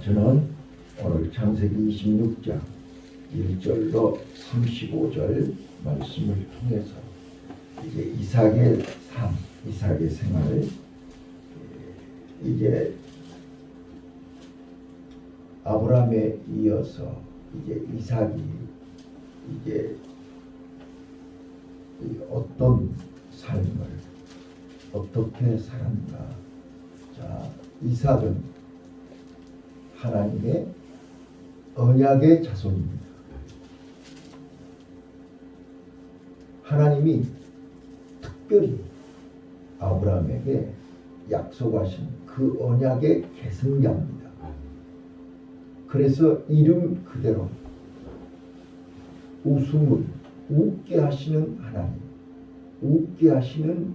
저는 오늘 창세기 26장 1절로 35절 말씀을 통해서 이제 이삭의 삶, 이삭의 생활, 이제 아브라함에 이어서 이제 이삭이 이제 어떤 삶을 어떻게 살았는가. 자, 이삭은 하나님의 언약의 자손입니다. 하나님이 특별히 아브라함에게 약속하신 그 언약의 계승자입니다. 그래서 이름 그대로 웃음을 웃게 하시는 하나님, 웃게 하시는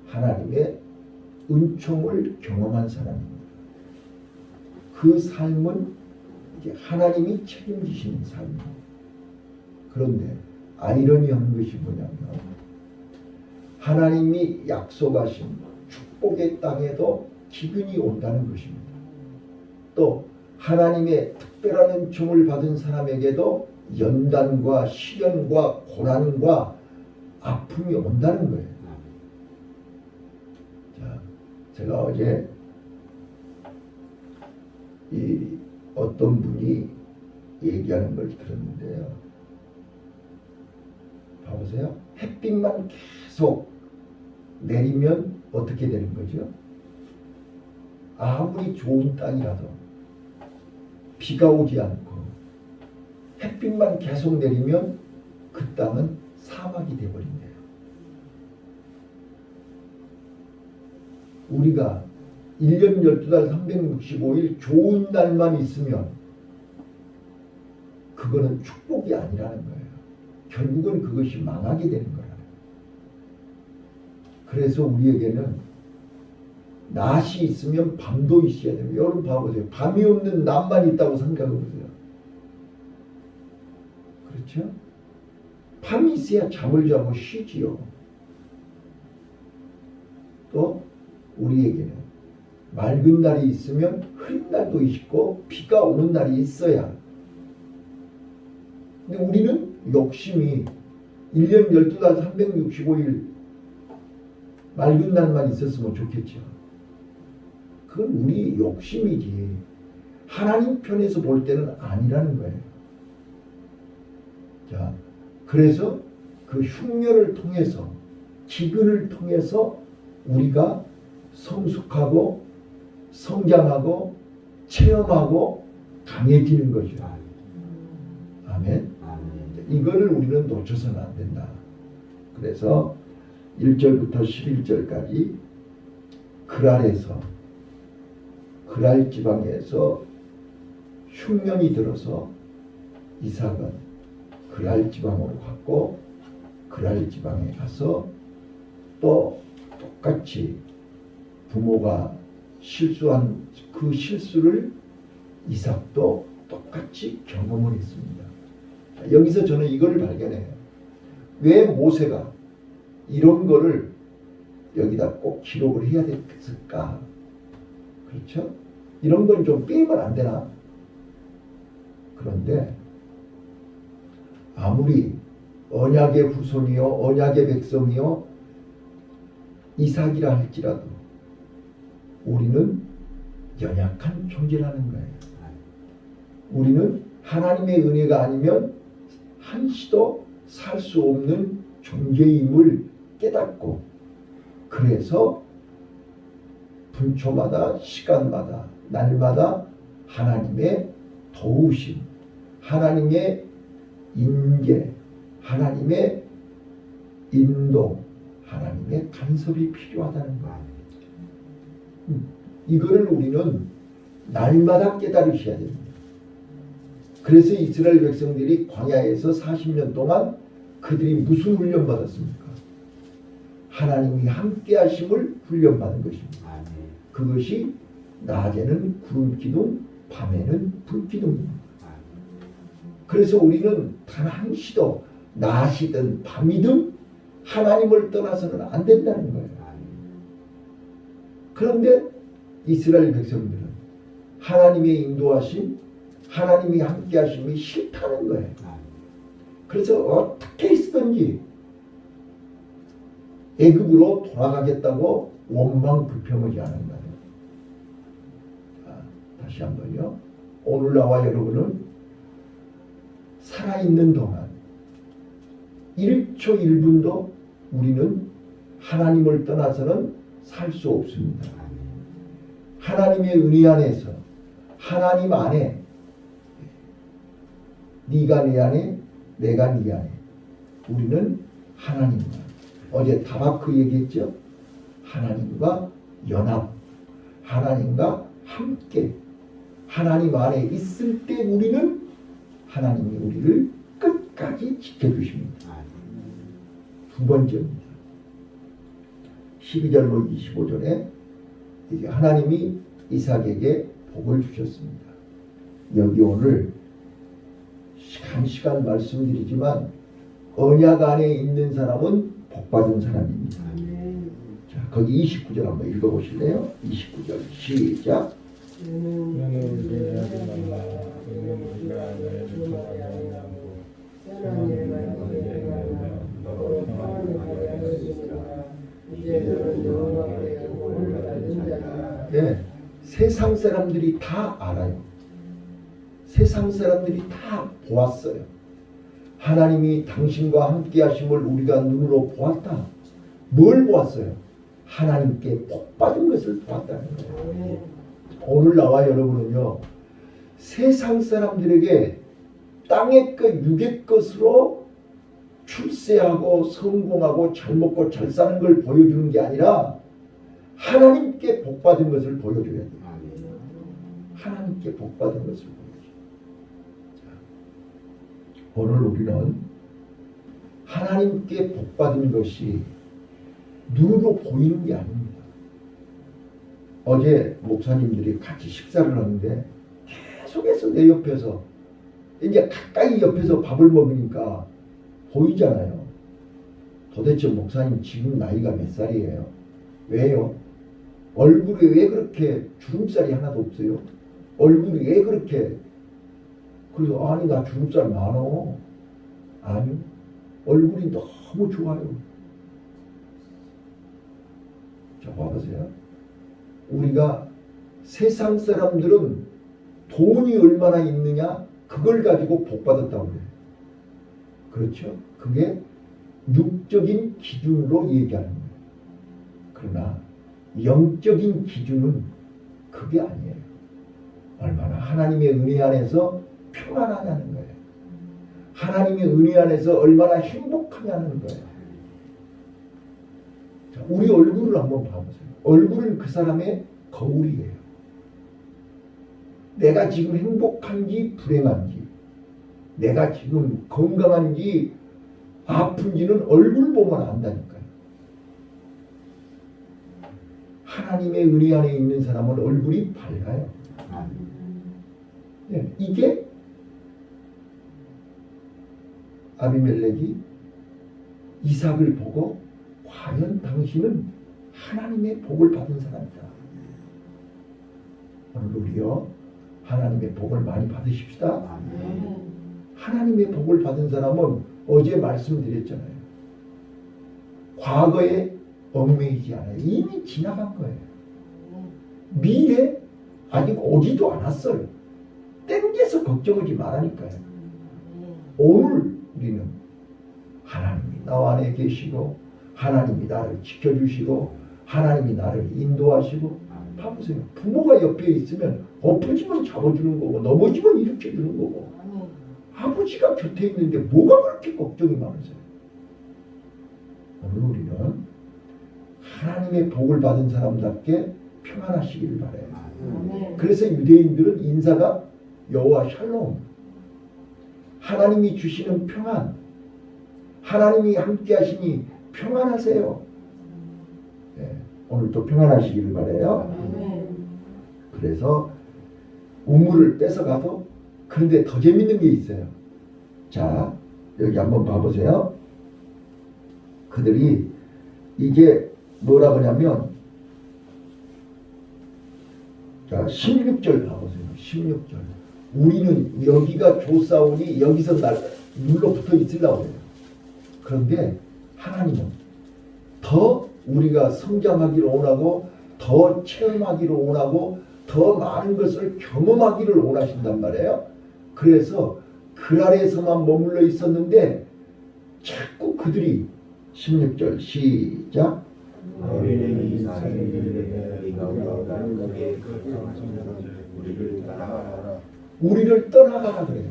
하나님의 은총을 경험한 사람입니다. 그 삶은 이제 하나님이 책임지시는 삶입니다. 그런데 아이러니한 것이 뭐냐면 하나님이 약속하신 축복의 땅에도 기근이 온다는 것입니다. 또 하나님의 특별한 은총을 받은 사람에게도 연단과 시련과 고난과 아픔이 온다는 거예요. 자, 제가 어제 어떤 분이 얘기하는 걸 들었는데요. 봐보세요. 햇빛만 계속 내리면 어떻게 되는 거죠? 아무리 좋은 땅이라도 비가 오지 않고 햇빛만 계속 내리면 그 땅은 사막이 되어버린대요. 우리가 1년 12달 365일 좋은 날만 있으면 그거는 축복이 아니라는 거예요. 결국은 그것이 망하게 되는 거라는 거예요. 그래서 우리에게는 낮이 있으면 밤도 있어야 돼요. 여러분 봐보세요. 밤이 없는 낮만 있다고 생각해 보세요. 그렇죠? 밤이 있어야 잠을 자고 쉬지요. 또 우리에게는 맑은 날이 있으면 흐린 날도 있고 비가 오는 날이 있어야. 근데 우리는 욕심이 1년 12달 365일 맑은 날만 있었으면 좋겠죠. 그건 우리 욕심이지 하나님 편에서 볼 때는 아니라는 거예요. 자, 그래서 그 흉년을 통해서 기근을 통해서 우리가 성숙하고 성장하고 체험하고 강해지는 것이죠. 아멘. 이거를 우리는 놓쳐서는 안 된다. 그래서 1절부터 11절까지 그랄 지방에서 흉년이 들어서 이삭은 그랄 지방으로 갔고 그랄 지방에 가서 또 똑같이 부모가 실수한 그 실수를 이삭도 똑같이 경험을 했습니다. 여기서 저는 이거를 발견해요. 왜 모세가 이런 거를 여기다 꼭 기록을 해야 됐을까? 그렇죠? 이런 건 좀 빼면 안 되나? 그런데 아무리 언약의 후손이요 언약의 백성이요 이삭이라 할지라도 우리는 연약한 존재라는 거예요. 우리는 하나님의 은혜가 아니면 한시도 살 수 없는 존재임을 깨닫고 그래서 분초마다 시간마다 날마다 하나님의 도우심, 하나님의 인계, 하나님의 인도, 하나님의 간섭이 필요하다는 거예요. 이거를 우리는 날마다 깨달으셔야 됩니다. 그래서 이스라엘 백성들이 광야에서 40년 동안 그들이 무슨 훈련 받았습니까? 하나님이 함께 하심을 훈련받은 것입니다. 그것이 낮에는 구름 기둥, 밤에는 불 기둥입니다. 그래서 우리는 단 한시도 낮이든 밤이든 하나님을 떠나서는 안 된다는 거예요. 그런데 이스라엘 백성들은 하나님의 인도하심, 하나님이 함께 하심이 싫다는 거예요. 그래서 어떻게 있든지 애굽으로 돌아가겠다고 원망 불평하지 않은 거예요. 다시 한번요. 오늘 나와 여러분은 살아있는 동안 1초 1분도 우리는 하나님을 떠나서는 살 수 없습니다. 하나님의 은혜 안에서 하나님 안에 네가 내 안에 내가 네 안에 우리는 하나님과 어제 다바크 얘기했죠. 하나님과 연합, 하나님과 함께 하나님 안에 있을 때 우리는 하나님이 우리를 끝까지 지켜주십니다. 두 번째입니다. 12절로 25절에 이제 하나님이 이삭에게 복을 주셨습니다. 여기 오늘 한 시간 말씀드리지만 언약 안에 있는 사람은 복받은 사람입니다. 자, 거기 29절 한번 읽어보실래요? 29절 시작. 네, 세상 사람들이 다 알아요. 세상 사람들이 다 보았어요. 하나님이 당신과 함께 하심을 우리가 눈으로 보았다. 뭘 보았어요? 하나님께 복받은 것을 보았다는 거예요. 오늘 나와 여러분은요, 세상 사람들에게 땅의 것, 육의 것으로 출세하고 성공하고 잘 먹고 잘 사는 걸 보여주는 게 아니라 하나님께 복받은 것을 보여줘야 돼요. 하나님께 복받은 것을 보여줘요. 오늘 우리는 하나님께 복받은 것이 눈으로 보이는 게 아닙니다. 어제 목사님들이 같이 식사를 하는데 계속해서 내 옆에서 이제 가까이 옆에서 밥을 먹으니까 보이잖아요. 도대체 목사님 지금 나이가 몇 살이에요? 왜요? 얼굴에 왜 그렇게 주름살이 하나도 없어요? 얼굴이 왜 그렇게 그래서 아니 나 주름살 많어. 아니 얼굴이 너무 좋아요. 자 봐보세요. 우리가 세상 사람들은 돈이 얼마나 있느냐 그걸 가지고 복받았다고 그래요. 그렇죠? 그게 육적인 기준으로 얘기하는 거예요. 그러나 영적인 기준은 그게 아니에요. 얼마나 하나님의 은혜 안에서 평안하냐는 거예요. 하나님의 은혜 안에서 얼마나 행복하냐는 거예요. 자, 우리 얼굴을 한번 봐보세요. 얼굴은 그 사람의 거울이에요. 내가 지금 행복한지 불행한지, 내가 지금 건강한지 아픈지는 얼굴 보면 안다니까요. 하나님의 은혜 안에 있는 사람은 얼굴이 밝아요. 네, 이게 아비멜렉이 이삭을 보고 과연 당신은 하나님의 복을 받은 사람이다. 오늘 우리요 하나님의 복을 많이 받으십시다. 하나님의 복을 받은 사람은 어제 말씀드렸잖아요. 과거에 얽매이지 않아요. 이미 지나간 거예요. 미래 아직 오지도 않았어요. 땡겨서 걱정하지 말라니까요. 오늘 우리는 하나님이 나와 안에 계시고 하나님이 나를 지켜주시고 하나님이 나를 인도하시고 봐보세요. 부모가 옆에 있으면 엎어지면 잡아주는 거고 넘어지면 일으켜주는 거고 아버지가 곁에 있는데 뭐가 그렇게 걱정이 많으세요? 오늘 우리는 하나님의 복을 받은 사람답게 평안하시기를 바라요. 그래서 유대인들은 인사가 여호와 샬롬, 하나님이 주시는 평안, 하나님이 함께 하시니 평안하세요. 네, 오늘도 평안하시기를 바라요. 그래서 우물을 뺏어가도 그런데 더 재밌는 게 있어요. 자, 여기 한번 봐보세요. 그들이 이게 뭐라 그러냐면 자, 16절 가보세요. 16절. 우리는 여기가 조사오니 여기서 눌러 붙어 있으려고 해요. 그런데 하나님은 더 우리가 성장하기를 원하고 더 체험하기를 원하고 더 많은 것을 경험하기를 원하신단 말이에요. 그래서 그 아래에서만 머물러 있었는데 자꾸 그들이 16절 시작. 너희는 이 사람들에게 네가 그의 우리를 따라가라. 우리를 떠나가라 그래요.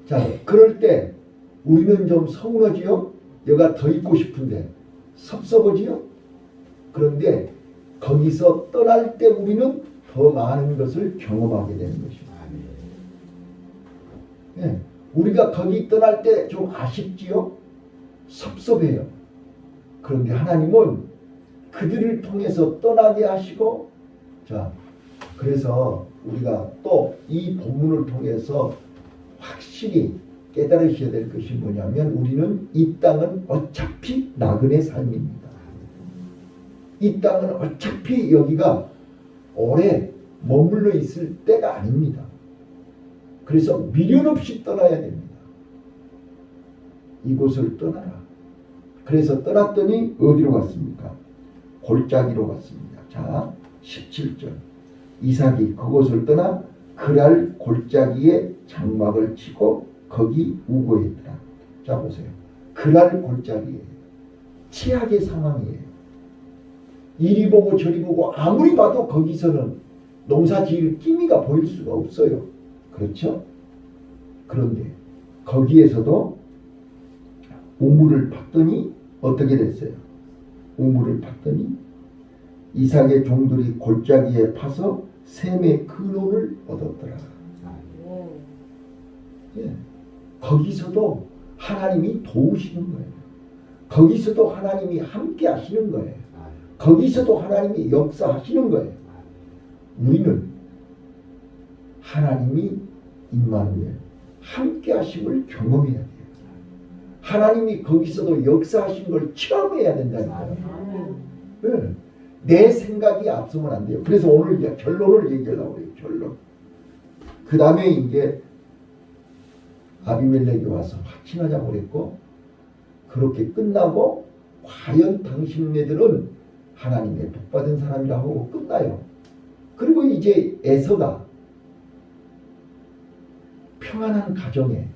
자, 그럴 때 우리는 좀 서운하지요? 여가 더 있고 싶은데 섭섭하지요? 그런데 거기서 떠날 때 우리는 더 많은 것을 경험하게 되는 것입니다. 예, 우리가 거기 떠날 때 좀 아쉽지요? 섭섭해요. 그런데 하나님은 그들을 통해서 떠나게 하시고, 자, 그래서 우리가 또 이 본문을 통해서 확실히 깨달으셔야 될 것이 뭐냐면 우리는 이 땅은 어차피 나그네 삶입니다. 이 땅은 어차피 여기가 오래 머물러 있을 때가 아닙니다. 그래서 미련 없이 떠나야 됩니다. 이곳을 떠나라. 그래서 떠났더니 어디로 갔습니까? 골짜기로 갔습니다. 자, 17절. 이삭이 그곳을 떠나 그랄 골짜기에 장막을 치고 거기 우거했더라. 자, 보세요. 그랄 골짜기에 최악의 상황이에요. 이리 보고 저리 보고 아무리 봐도 거기서는 농사 지을 기미가 보일 수가 없어요. 그렇죠? 그런데 거기에서도 우물을 팠더니 어떻게 됐어요? 우물을 팠더니 이삭의 종들이 골짜기에 파서 샘의 근원을 얻었더라. 예. 거기서도 하나님이 도우시는 거예요. 거기서도 하나님이 함께 하시는 거예요. 거기서도 하나님이 역사하시는 거예요. 우리는 하나님이 임마누엘 함께 하심을 경험해야 돼요. 하나님이 거기서도 역사하신 걸 체험해야 된다니까요. 네. 내 생각이 앞서면 안 돼요. 그래서 오늘 이제 결론을 얘기하려고 해요. 결론. 그 다음에 이제 아비멜렉이 와서 확신하자고 그랬고, 그렇게 끝나고 과연 당신네들은 하나님의 복받은 사람이라고 하고 끝나요. 그리고 이제 에서가 평안한 가정에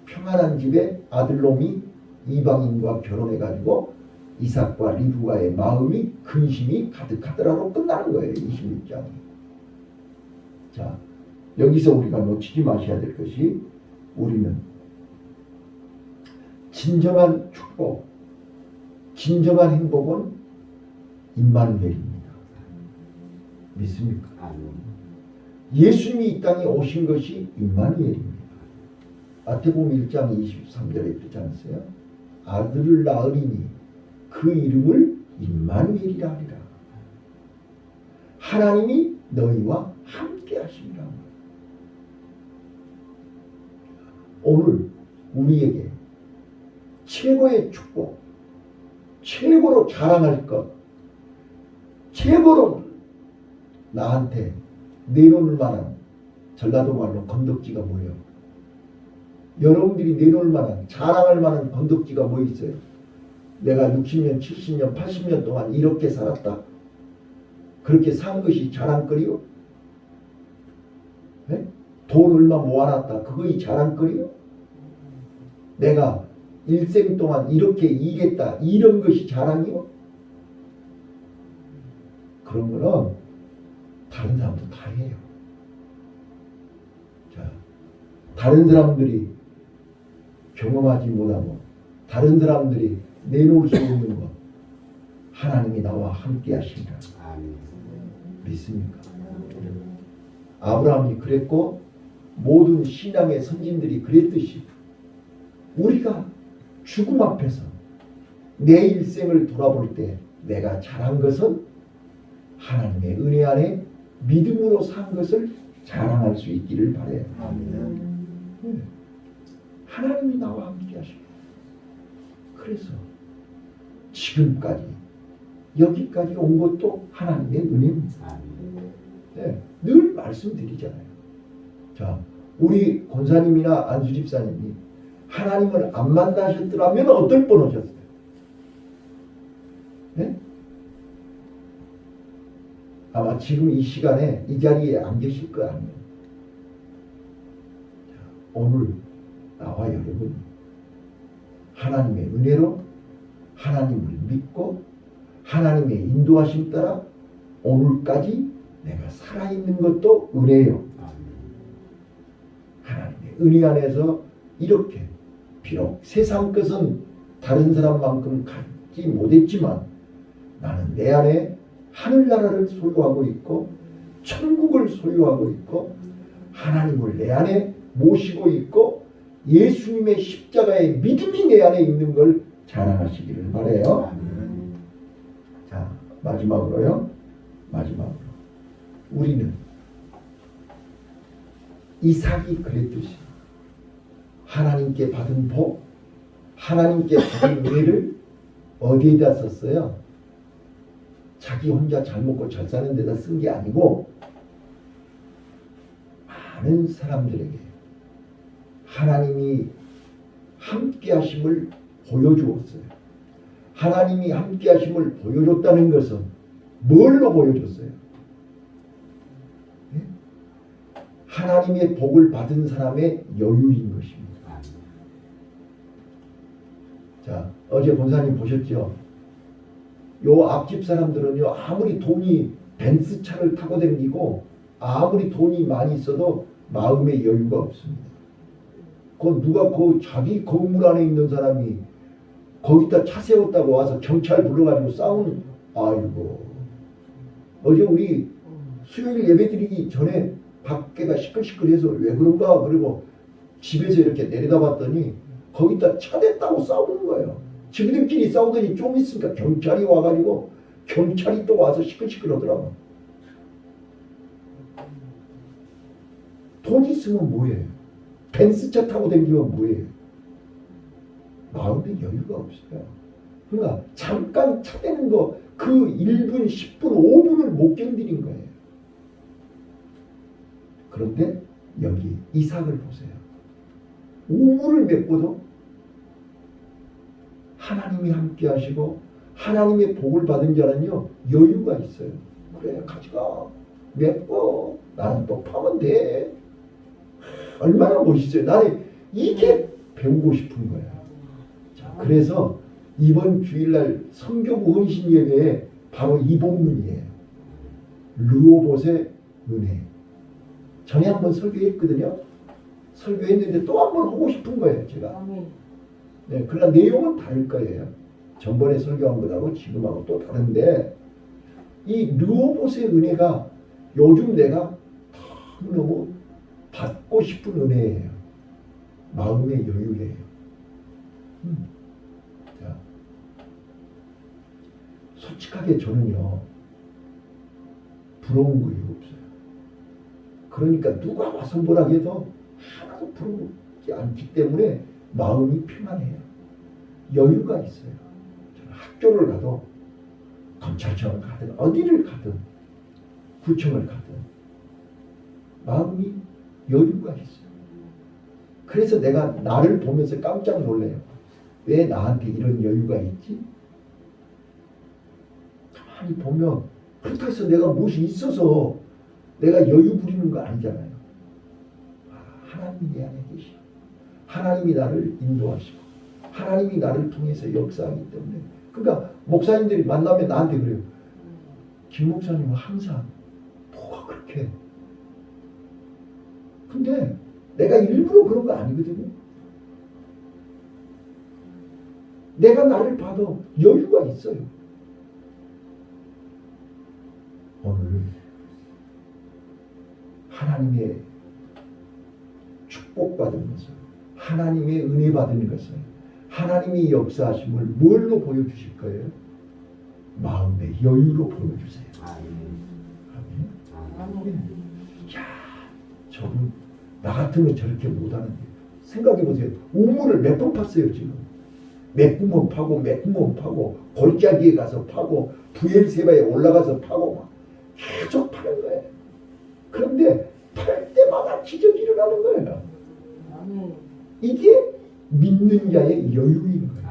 평안한 집에 아들놈이 이방인과 결혼해가지고 이삭과 리브가의 마음이 근심이 가득하더라로 끝나는 거예요. 26장이. 자, 여기서 우리가 놓치지 마셔야 될 것이 우리는 진정한 축복, 진정한 행복은 임마누엘입니다. 믿습니까? 예수님이 이 땅에 오신 것이 임마누엘입니다. 마태복음 1장 23절에 그렇지 않으세요? 아들을 낳으리니 그 이름을 임마누엘이라 하리라. 하나님이 너희와 함께 하심이라. 오늘 우리에게 최고의 축복, 최고로 자랑할 것, 최고로 나한테 내놓을 만한, 전라도 말로 건덕지가 뭐예요? 여러분들이 내놓을 만한, 자랑할 만한 건덕지가 뭐 있어요? 내가 60년, 70년, 80년 동안 이렇게 살았다. 그렇게 산 것이 자랑거리요? 네? 돈 얼마 모아놨다. 그거이 자랑거리요? 내가 일생 동안 이렇게 일했다. 이런 것이 자랑이요? 그런 거는 다른 사람도 다 해요. 자, 다른 사람들이 경험하지 못하고 다른 사람들이 내놓을 수 없는 것, 하나님이 나와 함께 하신다. 믿습니까? 아브라함이 그랬고 모든 신앙의 선진들이 그랬듯이 우리가 죽음 앞에서 내 일생을 돌아볼 때 내가 잘한 것은 하나님의 은혜 안에 믿음으로 산 것을 자랑할 수 있기를 바라요. 네. 하나님이 나와 함께 하시고, 그래서 지금까지 여기까지 온 것도 하나님의 은혜입니다. 네, 늘 말씀드리잖아요. 자, 우리 권사님이나 안수 집사님이 하나님을 안 만나셨더라면 어떨 뻔하셨어요? 네? 아마 지금 이 시간에 이 자리에 안 계실 거 아니에요. 자, 오늘 나와 여러분 하나님의 은혜로 하나님을 믿고 하나님의 인도하심 따라 오늘까지 내가 살아있는 것도 은혜요. 하나님의 은혜 안에서 이렇게 비록 세상 것은 다른 사람만큼 갖지 못했지만 나는 내 안에 하늘나라를 소유하고 있고 천국을 소유하고 있고 하나님을 내 안에 모시고 있고 예수님의 십자가의 믿음이 내 안에 있는 걸 자랑하시기를 바라요. 자, 마지막으로요. 마지막으로 우리는 이삭이 그랬듯이 하나님께 받은 복, 하나님께 받은 은혜를 어디에다 썼어요? 자기 혼자 잘 먹고 잘 사는 데다 쓴 게 아니고 많은 사람들에게 하나님이 함께 하심을 보여주었어요. 하나님이 함께 하심을 보여줬다는 것은 뭘로 보여줬어요? 네? 하나님의 복을 받은 사람의 여유인 것입니다. 자, 어제 권사님 보셨죠? 요 앞집 사람들은요, 아무리 돈이 벤츠 차를 타고 다니고 아무리 돈이 많이 있어도 마음의 여유가 없습니다. 그 누가 그 자기 건물 안에 있는 사람이 거기다 차 세웠다고 와서 경찰 불러가지고 싸우는, 아이고. 어제 우리 수요일 예배 드리기 전에 밖에가 시끌시끌해서 왜 그런가 그리고 집에서 이렇게 내려다봤더니 거기다 차 댔다고 싸우는 거예요. 지들끼리 싸우더니 좀 있으니까 경찰이 와가지고 경찰이 또 와서 시끌시끌하더라고. 돈 있으면 뭐해? 벤츠차 타고 다니면 뭐해? 마음에 여유가 없어요. 그러니까 잠깐 차 대는 거 그 1분, 10분, 5분을 못 견디는 거예요. 그런데 여기 이삭을 보세요. 우물을 맺고도 하나님이 함께 하시고 하나님의 복을 받은 자는요 여유가 있어요. 그래 가져가 맺고 나는 또 파면 돼. 얼마나 멋있어요. 나는 이게 배우고 싶은 거야. 자, 그래서 이번 주일날 성교부 헌신 예배에 바로 이 본문이에요. 르호봇의 은혜. 전에 한번 설교했거든요. 설교했는데 또 한번 하고 싶은 거예요. 제가. 네, 그러나 내용은 다를 거예요. 전번에 설교한 것하고 지금하고 또 다른데 이 르호봇의 은혜가 요즘 내가 너무 받고 싶은 은혜예요. 마음의 여유예요. 자, 솔직하게 저는요 부러운 거이 없어요. 그러니까 누가 와서 뭐라 해도 하나도 부러우지 않기 때문에 마음이 평안해요. 여유가 있어요. 저는 학교를 가도 검찰청을 가든 어디를 가든 구청을 가든 마음이 여유가 있어요. 그래서 내가 나를 보면서 깜짝 놀래요. 왜 나한테 이런 여유가 있지? 가만히 보면 그렇다고 해서 내가 무엇이 있어서 내가 여유 부리는 거 아니잖아요. 하나님이 내 안에 계시고 하나님이 나를 인도하시고 하나님이 나를 통해서 역사하기 때문에 그러니까 목사님들이 만나면 나한테 그래요. 김 목사님은 항상 뭐가 그렇게 근데 내가 일부러 그런 거 아니거든요. 내가 나를 봐도 여유가 있어요. 오늘 하나님의 축복받은 것을 하나님의 은혜 받은 것을 하나님이 역사하심을 뭘로 보여주실 거예요? 마음의 여유로 보여주세요. 아멘. 야, 저분 나 같으면 저렇게 못하는데 생각해보세요. 우물을 몇 번 팠어요 지금. 몇 구멍 파고 몇 구멍 파고 골짜기에 가서 파고 부엘세바에 올라가서 파고 막 계속 파는 거예요. 그런데 팔 때마다 기적이 일어나는 거예요. 아멘. 이게 믿는 자의 여유인 거예요.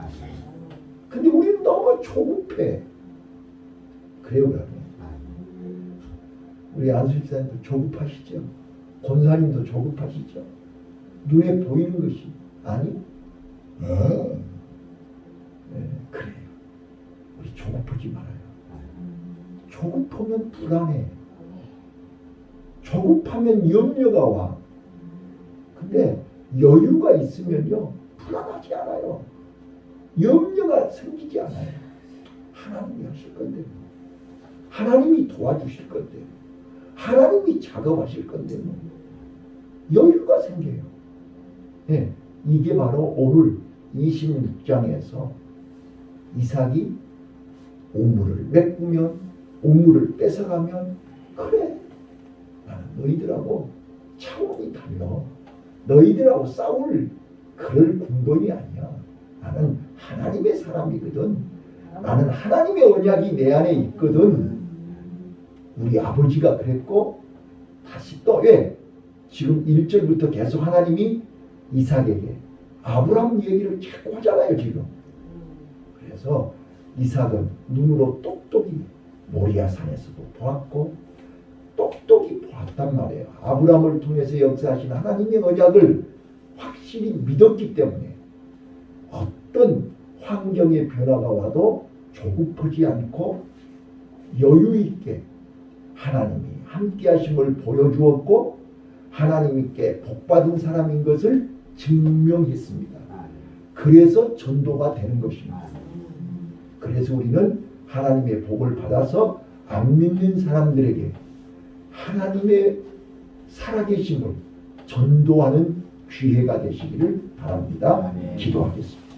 근데 우리는 너무 조급해. 그래요, 그러면. 우리 안수집사님도 조급하시죠? 권사님도 조급하시죠? 눈에 보이는 것이 아니? 네, 그래요. 우리 조급하지 말아요. 조급하면 불안해. 조급하면 염려가 와. 근데 여유가 있으면요 불안하지 않아요. 염려가 생기지 않아요. 하나님이 하실 건데, 하나님이 도와주실 건데, 하나님이 작업하실 건데 여유가 생겨요. 네, 이게 바로 오늘 26장에서 이삭이 오물을 메꾸면, 오물을 뺏어가면, 그래, 나는 너희들하고 차원이 달라. 너희들하고 싸울 그럴 군번이 아니야. 나는 하나님의 사람이거든. 나는 하나님의 언약이 내 안에 있거든. 우리 아버지가 그랬고, 다시 또 왜? 지금 1절부터 계속 하나님이 이삭에게 아브라함 얘기를 자꾸 하잖아요, 지금. 그래서 이삭은 눈으로 똑똑히 모리아 산에서도 보았고, 똑똑히 보았단 말이에요. 아브라함을 통해서 역사하신 하나님의 언약을 확실히 믿었기 때문에 어떤 환경의 변화가 와도 조급하지 않고 여유 있게 하나님이 함께 하심을 보여주었고, 하나님께 복받은 사람인 것을 증명했습니다. 그래서 전도가 되는 것입니다. 그래서 우리는 하나님의 복을 받아서 안 믿는 사람들에게 하나님의 살아계심을 전도하는 기회가 되시기를 바랍니다. 기도하겠습니다.